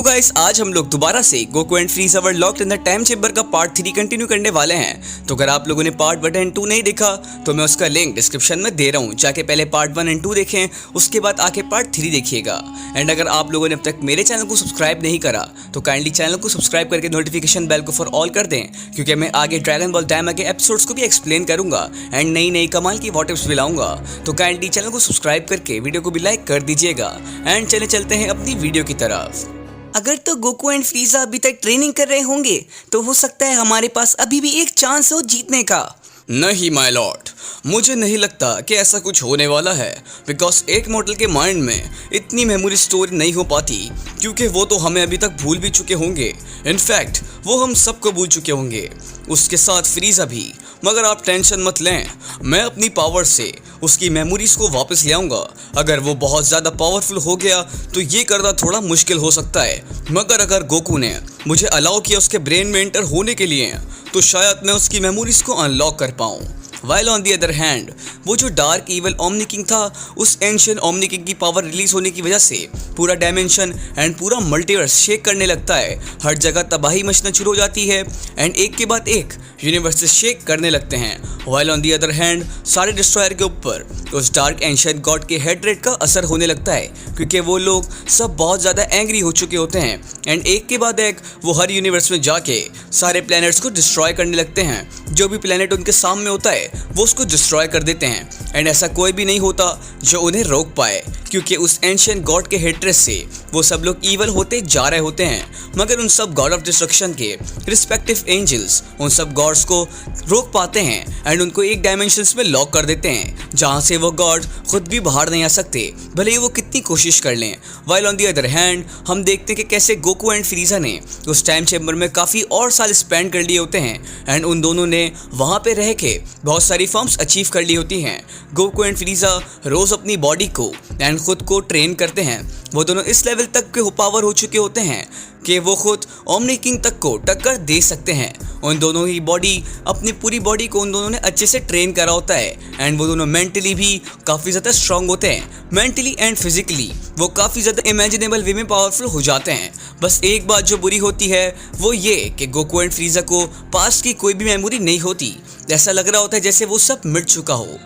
Guys, आज हम लोग दोबारा से Goku and फ्रीज़ा were locked in the time chamber का पार्ट 3 कंटिन्यू करने वाले हैं। तो अगर आप लोगों ने पार्ट 1 एंड 2 नहीं देखा तो मैं उसका लिंक डिस्क्रिप्शन में दे रहा हूँ, जाके पहले पार्ट 1 एंड 2 देखें, उसके बाद आके पार्ट 3 देखिएगा। एंड अगर आप लोगों ने अब तक मेरे चैनल को सब्सक्राइब नहीं करा तो काइंडली चैनल को सब्सक्राइब करके नोटिफिकेशन बेल को फॉर ऑल कर दें, क्योंकि मैं आगे ड्रैगन बॉल डायमा के एपिसोड्स को भी एक्सप्लेन करूंगा एंड नई नई कमाल की व्हाट टिप्स भी लाऊंगा। तो काइंडली चैनल को सब्सक्राइब करके वीडियो को भी लाइक कर दीजिएगा। एंड चलते हैं अपनी वीडियो की तरफ। अगर तो गोकू एंड फ्रीज़ा अभी तक ट्रेनिंग कर रहे होंगे तो हो सकता है हमारे पास अभी भी एक चांस हो जीतने का। नहीं माय लॉर्ड, मुझे नहीं लगता कि ऐसा कुछ होने वाला है, बिकॉज एक मॉडल के माइंड में इतनी मेमोरी स्टोर नहीं हो पाती, क्योंकि वो तो हमें अभी तक भूल भी चुके होंगे। इनफैक्ट वो हम सबको भूल चुके होंगे, उसके साथ फ्रीज़ा भी। मगर आप टेंशन मत लें, मैं अपनी पावर से उसकी मेमोरीज को वापस ले आऊँगा। अगर वो बहुत ज़्यादा पावरफुल हो गया तो ये करना थोड़ा मुश्किल हो सकता है, मगर अगर गोकू ने मुझे अलाउ किया उसके ब्रेन में एंटर होने के लिए तो शायद मैं उसकी मेमोरीज को अनलॉक कर पाऊँ। While on the other hand, वो जो डार्क इवल ओमनी किंग था, उस एंशिएंट ओमनी किंग की पावर रिलीज होने की वजह से पूरा डायमेंशन एंड पूरा मल्टीवर्स शेक करने लगता है। हर जगह तबाही मचना शुरू हो जाती है एंड एक के बाद एक यूनिवर्सेस शेक करने लगते हैं। While on the other hand, सारे डिस्ट्रॉयर के ऊपर उस डार्क एंशिएंट गॉड के हेड्रेड का असर होने लगता है, क्योंकि वो लोग सब बहुत ज़्यादा एंग्री हो चुके होते हैं एंड एक के बाद एक वो हर यूनिवर्स में जाके सारे प्लैनेट्स को डिस्ट्रॉय करने लगते हैं। जो भी प्लैनेट उनके सामने होता है वो उसको डिस्ट्रॉय कर देते हैं एंड ऐसा कोई भी नहीं होता जो उन्हें रोक पाए, क्योंकि उस एंशिएंट गॉड के हेट्रेस से वो सब लोग ईवल होते जा रहे होते हैं। मगर उन सब गॉड ऑफ डिस्ट्रक्शन के रिस्पेक्टिव एंजल्स उन सब गॉड्स को रोक पाते हैं एंड उनको एक डायमेंशंस में लॉक कर देते हैं, जहां से वो गॉड खुद भी बाहर नहीं आ सकते, भले ही वो कितनी कोशिश कर लें। While on the other hand हम देखते हैं कि कैसे गोकू एंड फ्रीज़ा ने उस टाइम चेंबर में काफ़ी और साल स्पेंड कर लिए होते हैं एंड उन दोनों ने वहाँ पे रह के बहुत सारी फॉर्म्स अचीव कर ली होती हैं। गोकू एंड फ्रीज़ा रोज़ अपनी बॉडी को एंड खुद को ट्रेन करते हैं। वो दोनों इस लेवल तक के पावर हो चुके होते हैं कि वो खुद ओमनी किंग तक को टक्कर दे सकते हैं। उन दोनों ही बॉडी, अपनी पूरी बॉडी को उन दोनों ने अच्छे से ट्रेन करा होता है एंड वो दोनों मेंटली भी काफ़ी ज़्यादा स्ट्रांग होते हैं। मेंटली एंड फिजिकली वो काफ़ी ज़्यादा इमेजिनेबल वे में पावरफुल हो जाते हैं। बस एक बात जो बुरी होती है वो ये कि गोकू एंड फ्रीज़ा को पास्ट की कोई भी मेमोरी नहीं होती। ऐसा लग रहा होता है जैसे वो सब मिट चुका हो।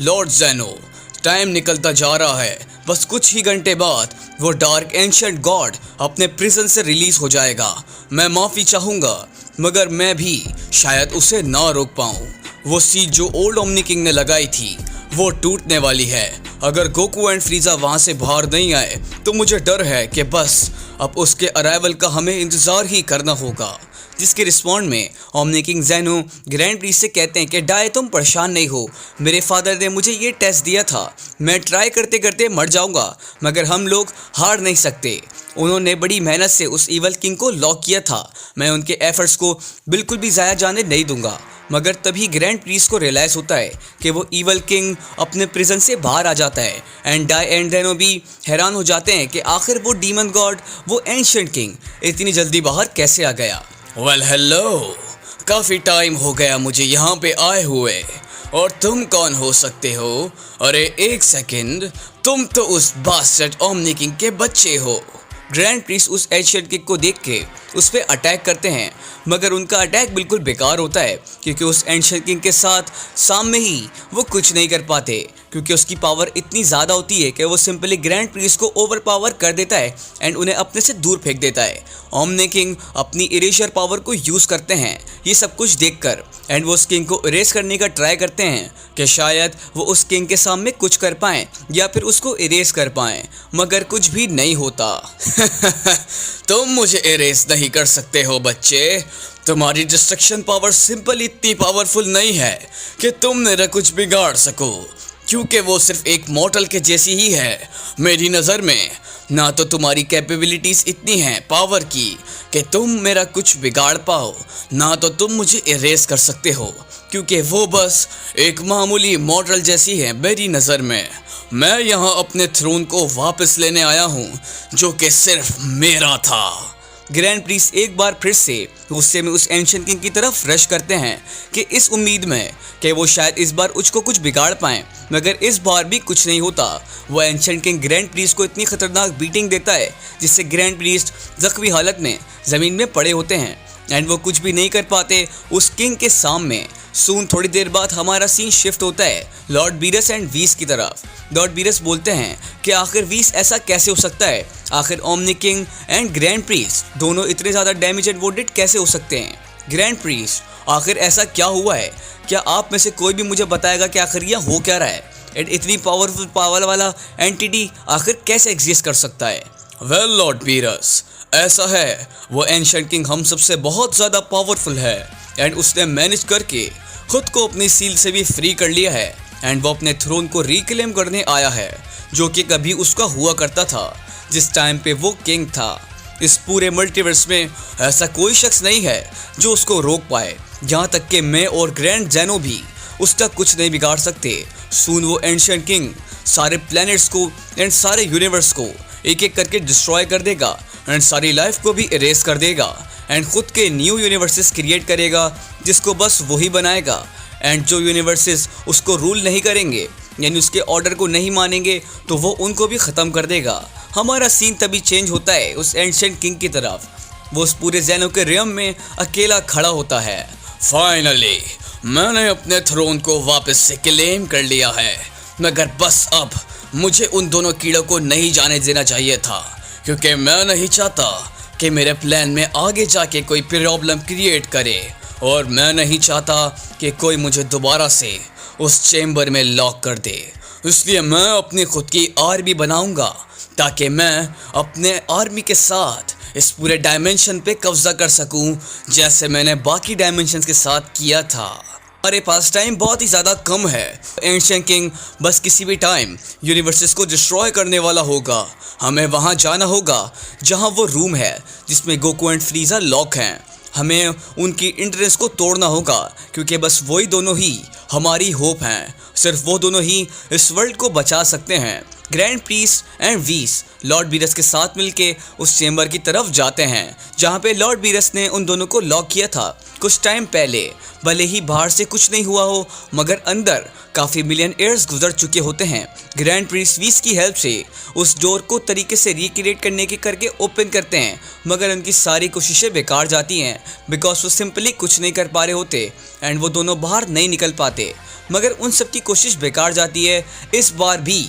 लॉर्ड ज़ेनो, टाइम निकलता जा रहा है, बस कुछ ही घंटे बाद वो डार्क एंशिएंट गॉड अपने प्रिजन से रिलीज हो जाएगा। मैं माफ़ी चाहूँगा, मगर मैं भी शायद उसे ना रोक पाऊँ। वो सीट जो ओल्ड ओमनी किंग ने लगाई थी वो टूटने वाली है। अगर गोकू एंड फ्रीज़ा वहाँ से बाहर नहीं आए तो मुझे डर है कि बस अब उसके अराइवल का हमें इंतज़ार ही करना होगा। जिसके रिस्पॉन्ड में omni king Zeno grand priest से कहते हैं कि डाय, तुम परेशान नहीं हो, मेरे फादर ने मुझे ये टेस्ट दिया था, मैं ट्राई करते करते मर जाऊंगा मगर हम लोग हार नहीं सकते। उन्होंने बड़ी मेहनत से उस ईवल किंग को लॉक किया था, मैं उनके एफर्ट्स को बिल्कुल भी ज़ाया जाने नहीं दूंगा। मगर तभी ग्रैंड प्रीस्ट को रियलाइज़ होता है कि वो ईवल किंग अपने प्रिजन से बाहर आ जाता है एंड डाय एंड ज़ेनो भी हैरान हो जाते हैं कि आखिर वो डीमन गॉड, वो एंशिएंट किंग इतनी जल्दी बाहर कैसे आ गया। वेल हेलो, काफ़ी टाइम हो गया मुझे यहाँ पे आए हुए, और तुम कौन हो सकते हो? अरे एक सेकंड, तुम तो उस बास्टर्ड ओमनी किंग के बच्चे हो। ग्रैंड प्रीस्ट उस एंशिएंट किंग को देख के उस पर अटैक करते हैं, मगर उनका अटैक बिल्कुल बेकार होता है, क्योंकि उस एंशिएंट किंग के साथ सामने ही वो कुछ नहीं कर पाते, क्योंकि उसकी पावर इतनी ज़्यादा होती है कि वो सिंपली ग्रैंड प्रीस्ट को ओवर पावर कर देता है एंड उन्हें अपने से दूर फेंक देता है। ओमनी किंग अपनी इरेजर पावर को यूज़ करते हैं ये सब कुछ देखकर एंड वो उस किंग को इरेज करने का ट्राई करते हैं कि शायद वो उस किंग के सामने कुछ कर पाएँ या फिर उसको इरेज कर पाएँ, मगर कुछ भी नहीं होता। तुम मुझे इरेज नहीं कर सकते हो बच्चे, तुम्हारी डिस्ट्रक्शन पावर सिंपल इतनी पावरफुल नहीं है कि तुम मेरा कुछ बिगाड़ सको, क्योंकि वो सिर्फ एक मॉर्टल के जैसी ही है मेरी नज़र में। ना तो तुम्हारी कैपेबिलिटीज़ इतनी हैं पावर की कि तुम मेरा कुछ बिगाड़ पाओ, ना तो तुम मुझे इरेज कर सकते हो, क्योंकि वो बस एक मामूली मॉर्टल जैसी है मेरी नज़र में। मैं यहाँ अपने थ्रोन को वापस लेने आया हूँ, जो कि सिर्फ मेरा था। ग्रैंड प्रीस्ट एक बार फिर से गुस्से में उस एंशिएंट किंग की तरफ रश करते हैं कि इस उम्मीद में कि वो शायद इस बार उसको कुछ बिगाड़ पाएं, मगर इस बार भी कुछ नहीं होता। वो एंशिएंट किंग ग्रैंड प्रीस्ट को इतनी खतरनाक बीटिंग देता है जिससे ग्रैंड प्रीस्ट जख्मी हालत में ज़मीन में पड़े होते हैं एंड वो कुछ भी नहीं कर पाते उस किंग के सामने। सून थोड़ी देर बाद हमारा सीन शिफ्ट होता है लॉर्ड बीरस एंड वीस की तरफ। लॉर्ड बीरस बोलते हैं कि आखिर वीस ऐसा कैसे हो सकता है, आखिर omni king and grand priest दोनों इतने ज़्यादा डैमेज एंड वोंडेड कैसे हो सकते हैं। ग्रैंड प्रीस्ट, आखिर ऐसा क्या हुआ है? क्या आप में से कोई भी मुझे बताएगा कि आखिर यह हो क्या रहा है एंड इतनी पावरफुल पावर वाला एंटिटी आखिर कैसे एग्जिस्ट कर सकता है? वेल लॉर्ड बीरस, ऐसा है, वो एंशिएंट किंग हम सबसे बहुत ज़्यादा पावरफुल है एंड उसने मैनेज करके खुद को अपनी सील से भी फ्री कर लिया है एंड वो अपने थ्रोन को रिक्लेम करने आया है जो कि कभी उसका हुआ करता था जिस टाइम पे वो किंग था। इस पूरे मल्टीवर्स में ऐसा कोई शख्स नहीं है जो उसको रोक पाए, यहाँ तक कि मैं और ग्रैंड जैनो भी उसका कुछ नहीं बिगाड़ सकते। सून वो एंशिएंट किंग सारे प्लैनेट्स को एंड सारे यूनिवर्स को एक एक करके डिस्ट्रॉय कर देगा एंड सारी लाइफ को भी इरेज कर देगा एंड खुद के न्यू यूनिवर्सेस क्रिएट करेगा जिसको बस वही बनाएगा एंड जो यूनिवर्सेस उसको रूल नहीं करेंगे यानी उसके ऑर्डर को नहीं मानेंगे तो वो उनको भी ख़त्म कर देगा। हमारा सीन तभी चेंज होता है उस एंशिएंट किंग की तरफ। वो उस पूरे ज़ैनो के रियम में अकेला खड़ा होता है। फाइनली मैंने अपने थ्रोन को वापस से क्लेम कर लिया है, मगर बस अब मुझे उन दोनों कीड़ों को नहीं जाने देना चाहिए था क्योंकि मैं नहीं चाहता कि मेरे प्लान में आगे जाके कोई प्रॉब्लम क्रिएट करे और मैं नहीं चाहता कि कोई मुझे दोबारा से उस चेम्बर में लॉक कर दे। इसलिए मैं अपनी खुद की आर्मी बनाऊंगा ताकि मैं अपने आर्मी के साथ इस पूरे डायमेंशन पे कब्जा कर सकूं जैसे मैंने बाकी डायमेंशंस के साथ किया था। हमारे पास टाइम बहुत ही ज़्यादा कम है। एंशिएंट किंग बस किसी भी टाइम यूनिवर्सेस को डिस्ट्रॉय करने वाला होगा। हमें वहाँ जाना होगा जहाँ वो रूम है जिसमें गोकू एंड फ्रीज़ा लॉक हैं। हमें उनकी एंट्रेंस को तोड़ना होगा क्योंकि बस वही दोनों ही हमारी होप हैं। सिर्फ वो दोनों ही इस वर्ल्ड को बचा सकते हैं। ग्रैंड प्रीस्ट एंड वीस लॉर्ड बीरस के साथ मिलके उस चेम्बर की तरफ जाते हैं जहाँ पे लॉर्ड बीरस ने उन दोनों को लॉक किया था कुछ टाइम पहले। भले ही बाहर से कुछ नहीं हुआ हो मगर अंदर काफ़ी मिलियन ईयर्स गुजर चुके होते हैं। ग्रैंड प्रीस्ट वीस की हेल्प से उस डोर को तरीके से रिक्रिएट करने के करके ओपन करते हैं मगर उनकी सारी कोशिशें बेकार जाती हैं बिकॉज वो सिंपली कुछ नहीं कर पा रहे होते एंड वो दोनों बाहर नहीं निकल पाते। मगर उन सब की कोशिश बेकार जाती है इस बार भी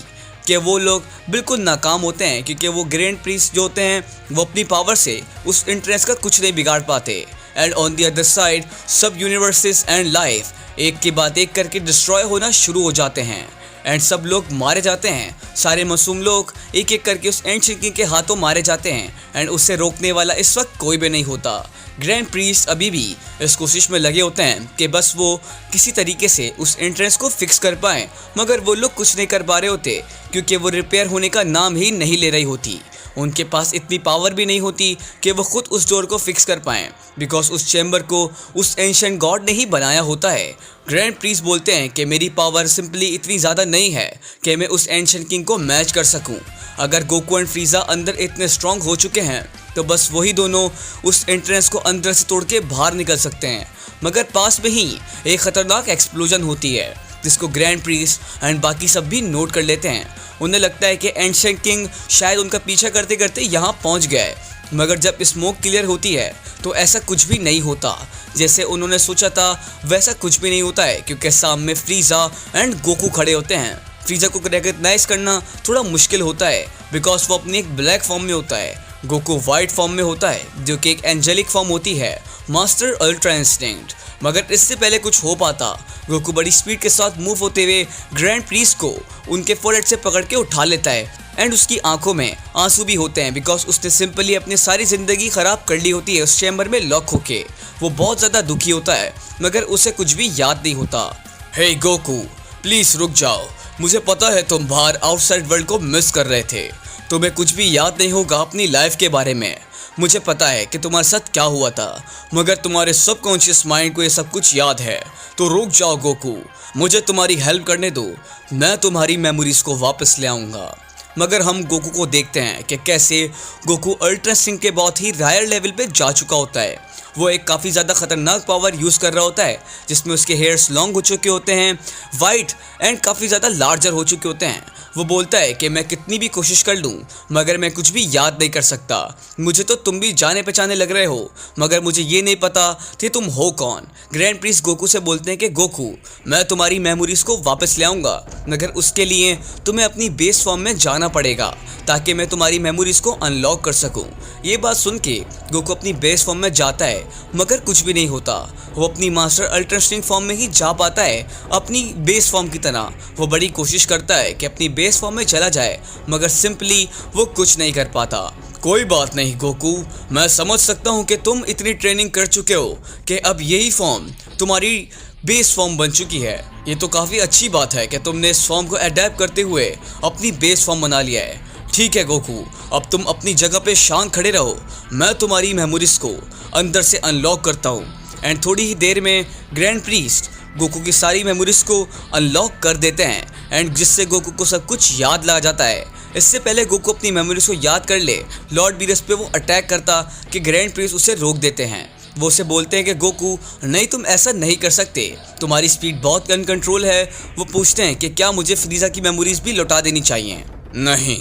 कि वो लोग बिल्कुल नाकाम होते हैं क्योंकि वो ग्रैंड प्रीस्ट जो होते हैं वो अपनी पावर से उस एंट्रेंस का कुछ नहीं बिगाड़ पाते। And on the other side सब यूनिवर्सेस एंड लाइफ एक के बाद एक करके डिस्ट्रॉय होना शुरू हो जाते हैं एंड सब लोग मारे जाते हैं। सारे मासूम लोग एक एक करके उस एंशिएंट किंग के हाथों मारे जाते हैं एंड उसे रोकने वाला इस वक्त कोई भी नहीं होता। ग्रैंड प्रीस्ट अभी भी इस कोशिश में लगे होते हैं कि बस वो किसी तरीके से उस एंट्रेंस को फिक्स कर पाएँ मगर वो लोग कुछ नहीं कर पा रहे होते क्योंकि वो रिपेयर होने का नाम ही नहीं ले रही होती। उनके पास इतनी पावर भी नहीं होती कि वो खुद उस डोर को फिक्स कर पाएँ बिकॉज उस चैम्बर को उस एंशिएंट गॉड ने ही बनाया होता है। ग्रैंड प्रीस्ट बोलते हैं कि मेरी पावर सिंपली इतनी ज़्यादा नहीं है कि मैं उस एंशिएंट किंग को मैच कर सकूं। अगर गोकू एंड फ्रीज़ा अंदर इतने स्ट्रांग हो चुके हैं तो बस वही दोनों उस एंट्रेंस को अंदर से तोड़ के बाहर निकल सकते हैं। मगर पास में ही एक ख़तरनाक एक्सप्लोजन होती है जिसको ग्रैंड प्रीस्ट एंड बाकी सब भी नोट कर लेते हैं। उन्हें लगता है कि एंशिएंट किंग शायद उनका पीछा करते करते यहाँ पहुँच गया है मगर जब स्मोक क्लियर होती है तो ऐसा कुछ भी नहीं होता। जैसे उन्होंने सोचा था वैसा कुछ भी नहीं होता है क्योंकि सामने फ्रीज़ा एंड गोकू खड़े होते हैं। फ्रीज़ा को रिकॉग्नाइज करना थोड़ा मुश्किल होता है बिकॉज वो अपनी एक ब्लैक फॉर्म में होता है, गोकू वाइट फॉर्म में होता है जो कि एक एंजेलिक फॉर्म होती है, मास्टर अल्ट्रा इंस्टिंक्ट। मगर इससे पहले कुछ हो पाता गोकू बड़ी स्पीड के साथ मूव होते हुए ग्रैंड प्रीस्ट को उनके फोरहेड से पकड़ के उठा लेता है एंड उसकी आंखों में आंसू भी होते हैं बिकॉज उसने सिंपली अपनी सारी ज़िंदगी ख़राब कर ली होती है उस चैम्बर में लॉक होके। वो बहुत ज़्यादा दुखी होता है मगर उसे कुछ भी याद नहीं होता। हे गोकू, प्लीज़ रुक जाओ, मुझे पता है तुम बाहर आउटसाइड वर्ल्ड को मिस कर रहे थे, तुम्हें कुछ भी याद नहीं होगा अपनी लाइफ के बारे में। मुझे पता है कि तुम्हारे साथ क्या हुआ था मगर तुम्हारे सबकॉन्शियस माइंड को ये सब कुछ याद है। तो रुक जाओ गोकू, मुझे तुम्हारी हेल्प करने दो, मैं तुम्हारी मेमोरीज को वापस ले आऊँगा। मगर हम गोकू को देखते हैं कि कैसे गोकू अल्ट्रा इंस्टिंक्ट के बहुत ही रायर लेवल पे जा चुका होता है। वो एक काफ़ी ज़्यादा खतरनाक पावर यूज़ कर रहा होता है जिसमें उसके हेयर्स लॉन्ग हो चुके होते हैं, वाइट एंड काफ़ी ज़्यादा लार्जर हो चुके होते हैं। वो बोलता है कि मैं कितनी भी कोशिश कर लूँ मगर मैं कुछ भी याद नहीं कर सकता। मुझे तो तुम भी जाने पहचाने लग रहे हो मगर मुझे ये नहीं पता कि तुम हो कौन। ग्रैंड प्रीस्ट गोकू से बोलते हैं कि गोकू, मैं तुम्हारी मेमोरीज को वापस ले आऊँगा मगर उसके लिए तुम्हें अपनी बेस फॉर्म में जाना पड़ेगा ताकि मैं तुम्हारी मेमोरीज को अनलॉक कर सकूं। ये बात सुन के गोकू अपनी बेस फॉर्म में जाता है मगर कुछ भी नहीं होता। वो अपनी मास्टर अल्ट्रा इंस्टिंक्ट फॉर्म में ही जा पाता है अपनी बेस फॉर्म की तरह। वो बड़ी कोशिश करता है कि अपनी बेस फॉर्म में चला जाए मगर सिंपली वो कुछ नहीं कर पाता। कोई बात नहीं गोकू, मैं समझ सकता हूँ कि तुम इतनी ट्रेनिंग कर चुके हो कि अब यही फॉर्म तुम्हारी बेस फॉर्म बन चुकी है। ये तो काफ़ी अच्छी बात है कि तुमने इस फॉर्म को अडेप्ट करते हुए अपनी बेस फॉर्म बना लिया है। ठीक है गोकू, अब तुम अपनी जगह पे शांत खड़े रहो, मैं तुम्हारी मेमोरीज को अंदर से अनलॉक करता हूँ। एंड थोड़ी ही देर में ग्रैंड प्रीस्ट गोकू की सारी मेमोरीज को अनलॉक कर देते हैं एंड जिससे गोकू को सब कुछ याद लग जाता है। इससे पहले गोकू अपनी मेमोरीज को याद कर ले, लॉर्ड बीरस पे वो अटैक करता कि ग्रैंड प्रीस्ट उसे रोक देते हैं। वो उसे बोलते हैं कि गोकू नहीं, तुम ऐसा नहीं कर सकते, तुम्हारी स्पीड बहुत अनकंट्रोल है। वो पूछते हैं कि क्या मुझे फ्रीज़ा की मेमोरीज भी लौटा देनी चाहिए। नहीं,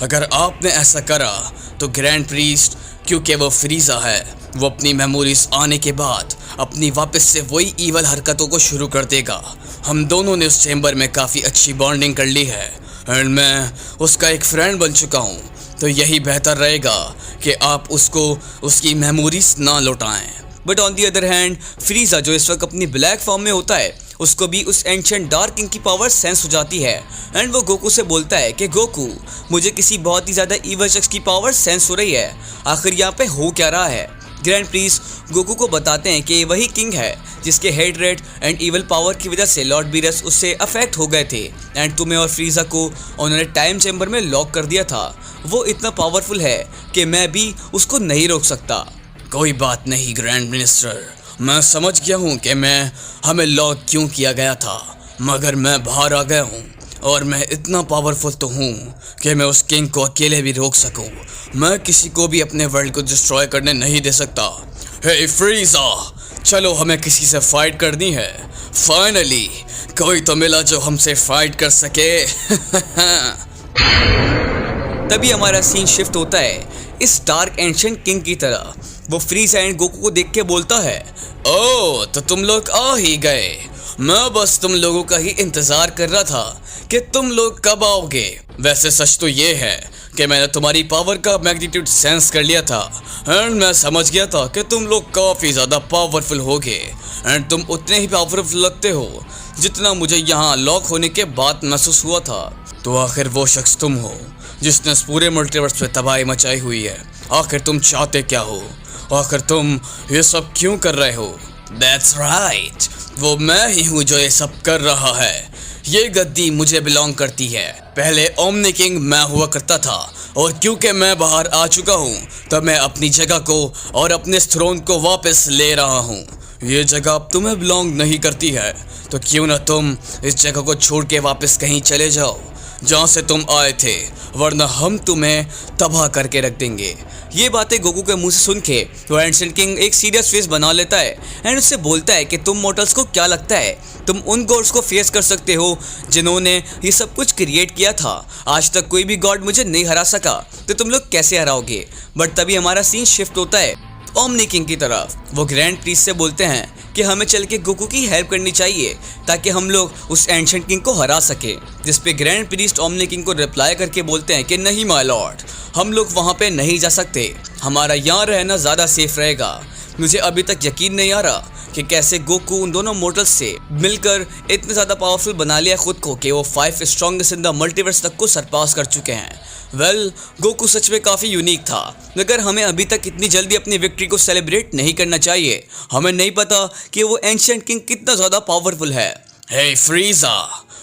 अगर आपने ऐसा करा तो ग्रैंड प्रीस्ट, क्योंकि वो फ्रीज़ा है, वो अपनी मेमोरीज आने के बाद अपनी वापस से वही ईवल हरकतों को शुरू कर देगा। हम दोनों ने उस चेंबर में काफ़ी अच्छी बॉन्डिंग कर ली है एंड मैं उसका एक फ्रेंड बन चुका हूँ, तो यही बेहतर रहेगा कि आप उसको उसकी मेमोरीज ना लौटाएं। But on the other hand Frieza जो इस वक्त अपनी ब्लैक फॉर्म में होता है उसको भी उस एंशिएंट डार्क किंग की पावर सेंस हो जाती है एंड वो गोकू से बोलता है कि गोकू, मुझे किसी बहुत ही ज़्यादा ईवल शख्स की पावर सेंस हो रही है, आखिर यहाँ पे हो क्या रहा है। ग्रैंड प्रीस्ट गोकू को बताते हैं कि ये वही किंग है जिसके हेटरेट एंड ईवल पावर की वजह से लॉर्ड बीरस उससे अफेक्ट हो गए थे एंड तुम्हें और फ्रीज़ा को उन्होंने टाइम चैम्बर में लॉक कर दिया था। वो इतना पावरफुल है कि मैं भी उसको नहीं रोक सकता। कोई बात नहीं ग्रैंड मिनिस्टर, मैं समझ गया हूँ कि हमें लॉक क्यों किया गया था, मगर मैं बाहर आ गया हूँ और मैं इतना पावरफुल तो हूँ कि मैं उस किंग को अकेले भी रोक सकूँ। मैं किसी को भी अपने वर्ल्ड को डिस्ट्रॉय करने नहीं दे सकता। हे फ्रीज़ा, चलो हमें किसी से फाइट करनी है। फाइनली कोई तो मिला जो हमसे फाइट कर सके। तभी हमारा सीन शिफ्ट होता है इस डार्क एंशिएंट किंग की तरह। वो फ्रीज़ा एंड गोकू को देख के बोलता है, ओह तो तुम लोग आ ही गए, मैं बस तुम लोगों का ही इंतज़ार कर रहा था कि तुम लोग कब आओगे। वैसे सच तो ये है कि मैंने तुम्हारी पावर का मैग्नीट्यूड सेंस कर लिया था एंड मैं समझ गया था कि तुम लोग काफ़ी ज़्यादा पावरफुल होगे एंड तुम उतने ही पावरफुल लगते हो जितना मुझे यहाँ लॉक होने के बाद महसूस हुआ था। तो आखिर वो शख्स तुम हो जिसने इस पूरे मल्टीवर्स पे तबाही मचाई हुई है। आखिर तुम चाहते क्या हो? आखिर तुम ये सब क्यों कर रहे हो? That's right, वो मैं ही हूँ जो ये सब कर रहा है। ये गद्दी मुझे बिलोंग करती है। पहले ओमनी किंग मैं हुआ करता था और क्योंकि मैं बाहर आ चुका हूँ तो मैं अपनी जगह को और अपने थ्रोन को वापस ले रहा हूँ। ये जगह अब तुम्हें बिलोंग नहीं करती है, तो क्यों ना तुम इस जगह को छोड़ के वापस कहीं चले जाओ जहाँ से तुम आए थे, वरना हम तुम्हें तबाह करके रख देंगे। ये बातें गोकू के मुंह से सुन के तो एंशिएंट किंग एक सीरियस फेस बना लेता है एंड उससे बोलता है कि तुम मॉर्टल्स को क्या लगता है तुम उन गॉड्स को फेस कर सकते हो जिन्होंने ये सब कुछ क्रिएट किया था? आज तक कोई भी गॉड मुझे नहीं हरा सका, तो तुम लोग कैसे हराओगे? बट तभी हमारा सीन शिफ्ट होता है ओमनी किंग की तरफ। वो ग्रैंड प्रीस्ट से बोलते हैं कि हमें चल के गोकू की हेल्प करनी चाहिए ताकि हम लोग उस एंशिएंट किंग को हरा सके। जिस पे ग्रैंड प्रीस्ट ओमनी किंग को रिप्लाई करके बोलते हैं कि नहीं माय लॉर्ड, हम लोग वहाँ पे नहीं जा सकते, हमारा यहाँ रहना ज़्यादा सेफ रहेगा। मुझे अभी तक यकीन नहीं आ रहा कि कैसे गोकू उन दोनों मोर्टल्स से मिलकर इतने ज़्यादा पावरफुल बना लिया खुद को कि वो 5 स्ट्रॉन्गेस्ट इन द मल्टीवर्स तक को सरपास कर चुके हैं। गोकू सच में काफ़ी यूनिक था, मगर हमें अभी तक इतनी जल्दी अपनी विक्ट्री को सेलिब्रेट नहीं करना चाहिए। हमें नहीं पता कि वो एंशिएंट किंग कितना ज़्यादा पावरफुल है। हे फ्रीज़ा,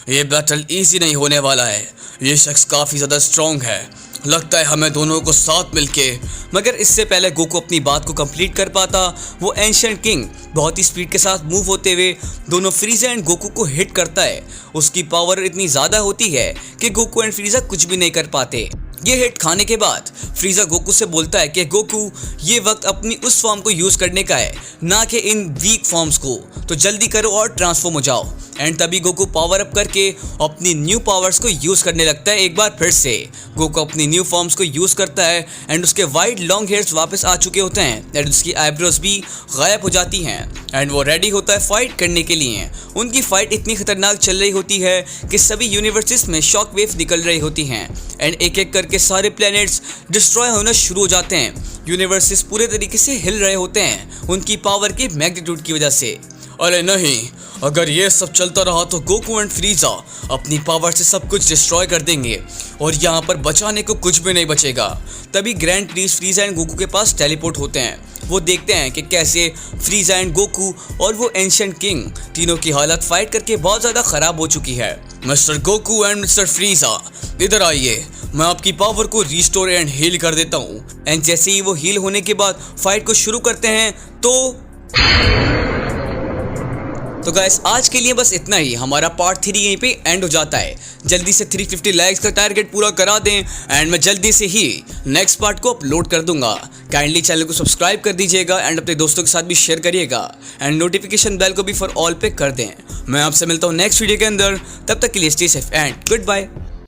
ये बैटल इजी नहीं होने वाला है। ये शख्स काफ़ी ज़्यादा स्ट्रॉन्ग है, लगता है हमें दोनों को साथ मिलके। मगर इससे पहले गोकू अपनी बात को कंप्लीट कर पाता, वो एंशिएंट किंग बहुत ही स्पीड के साथ मूव होते हुए दोनों फ्रीज़ा एंड गोकू को हिट करता है उसकी पावर इतनी ज़्यादा होती है कि गोकू एंड फ्रीजा कुछ भी नहीं कर पाते। ये हिट खाने के बाद फ्रीजा गोकू से बोलता है कि गोकू, ये वक्त अपनी उस फॉर्म को यूज़ करने का है, ना कि इन वीक फॉर्म्स को, तो जल्दी करो और ट्रांसफॉर्म हो जाओ। एंड तभी गोकू पावर अप करके अपनी न्यू पावर्स को यूज़ करने लगता है। एक बार फिर से गोकू अपनी न्यू फॉर्म्स को यूज़ करता है एंड उसके वाइट लॉन्ग हेयर्स वापस आ चुके होते हैं एंड उसकी आईब्रोज भी गायब हो जाती हैं एंड वो रेडी होता है फाइट करने के लिए। उनकी फाइट इतनी खतरनाक चल रही होती है कि सभी यूनिवर्सेस में शॉक वेव निकल रही होती हैं एंड एक एक करके सारे प्लैनेट्स डिस्ट्रॉय होना शुरू हो जाते हैं। यूनिवर्सेस पूरे तरीके से हिल रहे होते हैं उनकी पावर के मैग्नीट्यूड की वजह से। अरे नहीं, अगर ये सब चलता रहा तो गोकू एंड फ्रीजा अपनी पावर से सब कुछ डिस्ट्रॉय कर देंगे और यहाँ पर बचाने को कुछ भी नहीं बचेगा। तभी ग्रैंड ट्रीज फ्रीजा एंड गोकू के पास टेलीपोर्ट होते हैं। वो देखते हैं कि कैसे फ्रीजा एंड गोकू और वो एंशिएंट किंग तीनों की हालत फाइट करके बहुत ज़्यादा ख़राब हो चुकी है। मिस्टर गोकू एंड मिस्टर फ्रीजा, इधर आइए, मैं आपकी पावर को रिस्टोर एंड हील कर देता हूँ। एंड जैसे ही वो हील होने के बाद फाइट को शुरू करते हैं तो गाइस आज के लिए बस इतना ही। हमारा पार्ट 3 यहीं पे एंड हो जाता है। जल्दी से 350 लाइक्स का टारगेट पूरा करा दें एंड मैं जल्दी से ही नेक्स्ट पार्ट को अपलोड कर दूंगा। काइंडली चैनल को सब्सक्राइब कर दीजिएगा एंड अपने दोस्तों के साथ भी शेयर करिएगा एंड नोटिफिकेशन बेल को भी फॉर ऑल पे कर दें। मैं आपसे मिलता हूँ नेक्स्ट वीडियो के अंदर, तब तक के लिए stay safe and good bye.